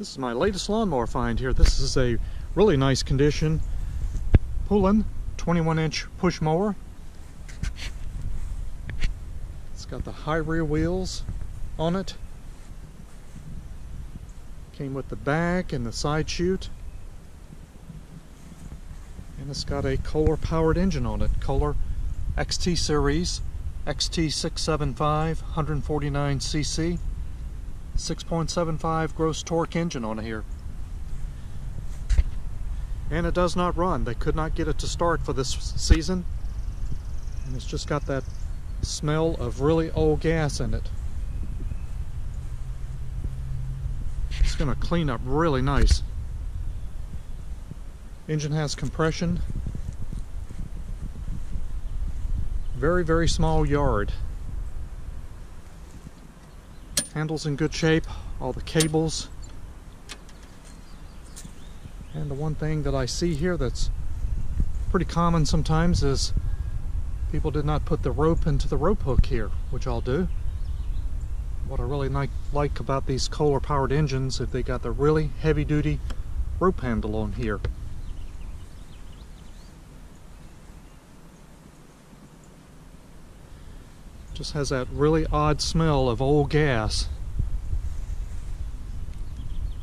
This is my latest lawnmower find here. This is a really nice condition Poulan 21-inch push mower. It's got the high rear wheels on it. Came with the back and the side chute. And it's got a Kohler powered engine on it. Kohler XTSeries XT675 149cc 6.75 gross torque engine on here. And it does not run. They could not get it to start for this season. And it's just got that smell of really old gas in it. It's going to clean up really nice. Engine has compression. Very, very small yard. Handle's in good shape. All the cables. And the one thing that I see here that's pretty common sometimes is people did not put the rope into the rope hook here, which I'll do. What I really like about these Kohler powered engines is they got the really heavy duty rope handle on here. Just has that really odd smell of old gas.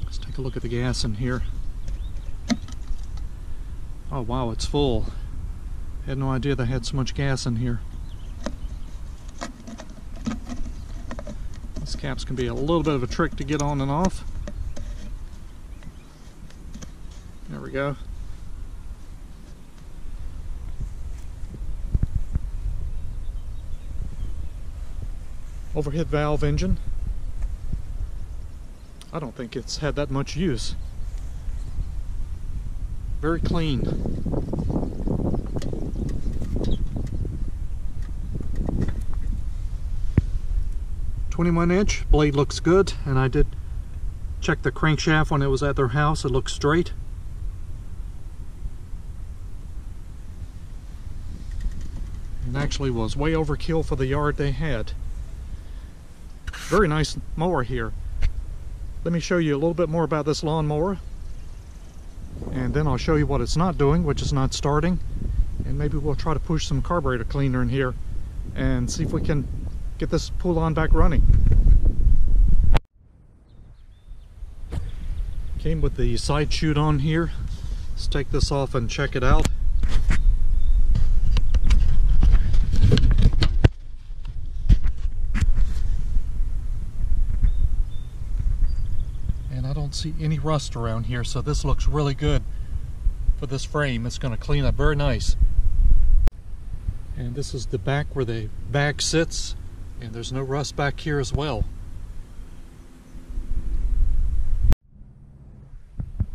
Let's take a look at the gas in here. Oh wow, it's full. Had no idea they had so much gas in here. These caps can be a little bit of a trick to get on and off. There we go. Overhead valve engine. I don't think it's had that much use. Very clean. "21-inch blade looks good, and I did check the crankshaft when it was at their house. It looks straight. And actually was way overkill for the yard they had. Very nice mower here. Let me show you a little bit more about this lawnmower, and then I'll show you what it's not doing, which is not starting, and maybe we'll try to push some carburetor cleaner in here and see if we can get this Poulan back running. Came with the side chute on here. Let's take this off and check it out. And I don't see any rust around here, so this looks really good for this frame. It's going to clean up very nice. And this is the back where the bag sits, and there's no rust back here as well.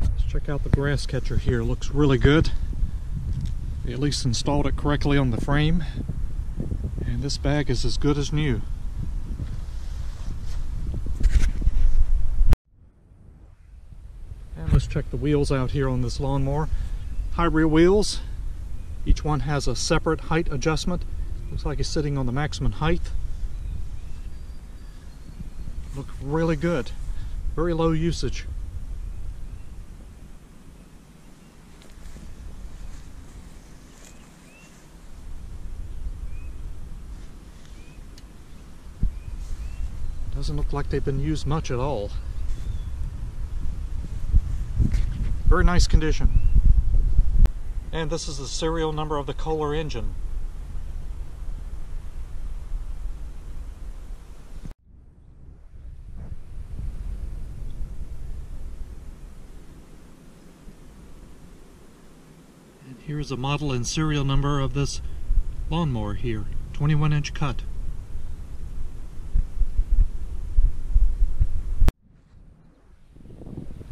Let's check out the grass catcher here. It looks really good. They at least installed it correctly on the frame, and this bag is as good as new. And let's check the wheels out here on this lawnmower. High rear wheels. Each one has a separate height adjustment. Looks like it's sitting on the maximum height. Look really good. Very low usage. Doesn't look like they've been used much at all. Very nice condition. And this is the serial number of the Kohler engine. And here's a model and serial number of this lawnmower here. 21-inch cut.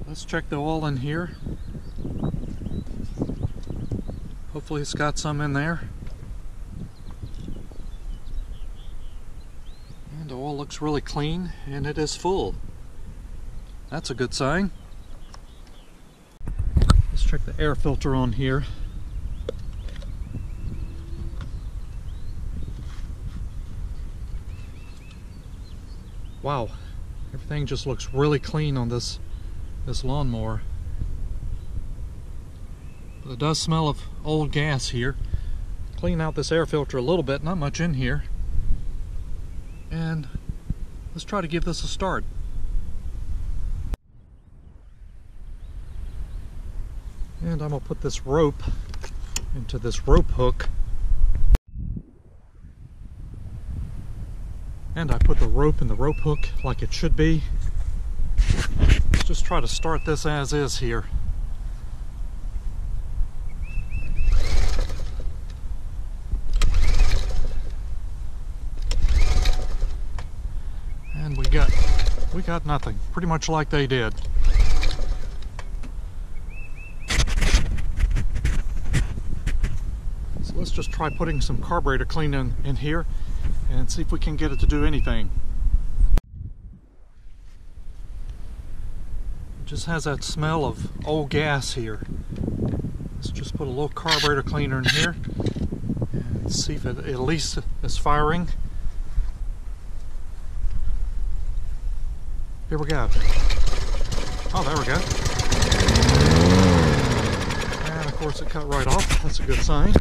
Let's check the oil in here. Hopefully it's got some in there. And the oil looks really clean, and it is full. That's a good sign. Let's check the air filter on here. Wow, everything just looks really clean on this this lawnmower. It does smell of old gas here. Clean out this air filter a little bit, not much in here. And let's try to give this a start. And I'm going to put this rope into this rope hook. And I put the rope in the rope hook like it should be. Let's just try to start this as is here. And we got nothing, pretty much like they did. So let's just try putting some carburetor cleaning in here and see if we can get it to do anything. It just has that smell of old gas here. Let's just put a little carburetor cleaner in here and see if it at least is firing. Here we go. Oh, there we go. And of course it cut right off. That's a good sign.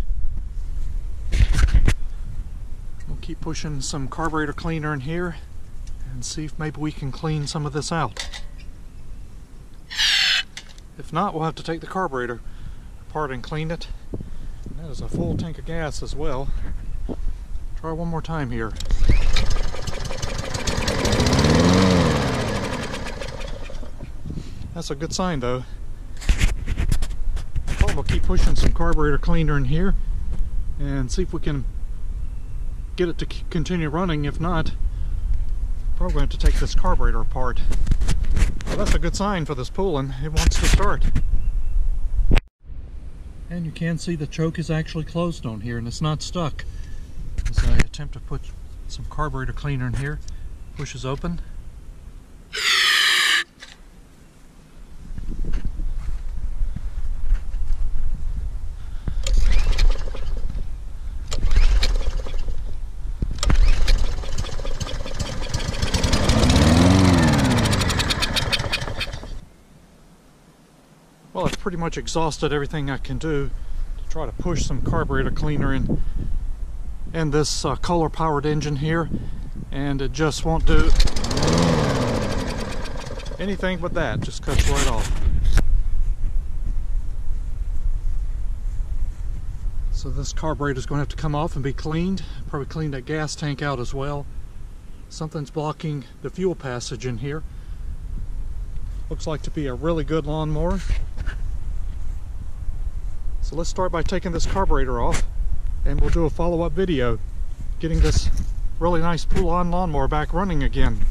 We'll keep pushing some carburetor cleaner in here and see if maybe we can clean some of this out. If not, we'll have to take the carburetor apart and clean it. And that is a full tank of gas as well. Try one more time here. That's a good sign though. Well, we'll keep pushing some carburetor cleaner in here and see if we can get it to continue running. If not, probably going to have to take this carburetor apart. Well, that's a good sign for this Poulan. It wants to start. And you can see the choke is actually closed on here and it's not stuck. As I attempt to put some carburetor cleaner in here, pushes open. Well, I've pretty much exhausted everything I can do to try to push some carburetor cleaner in this Kohler powered engine here, and it just won't do anything but that. Just cuts right off. So this carburetor is going to have to come off and be cleaned. Probably clean that gas tank out as well. Something's blocking the fuel passage in here. Looks like to be a really good lawnmower. So let's start by taking this carburetor off and we'll do a follow-up video getting this really nice Poulan lawnmower back running again.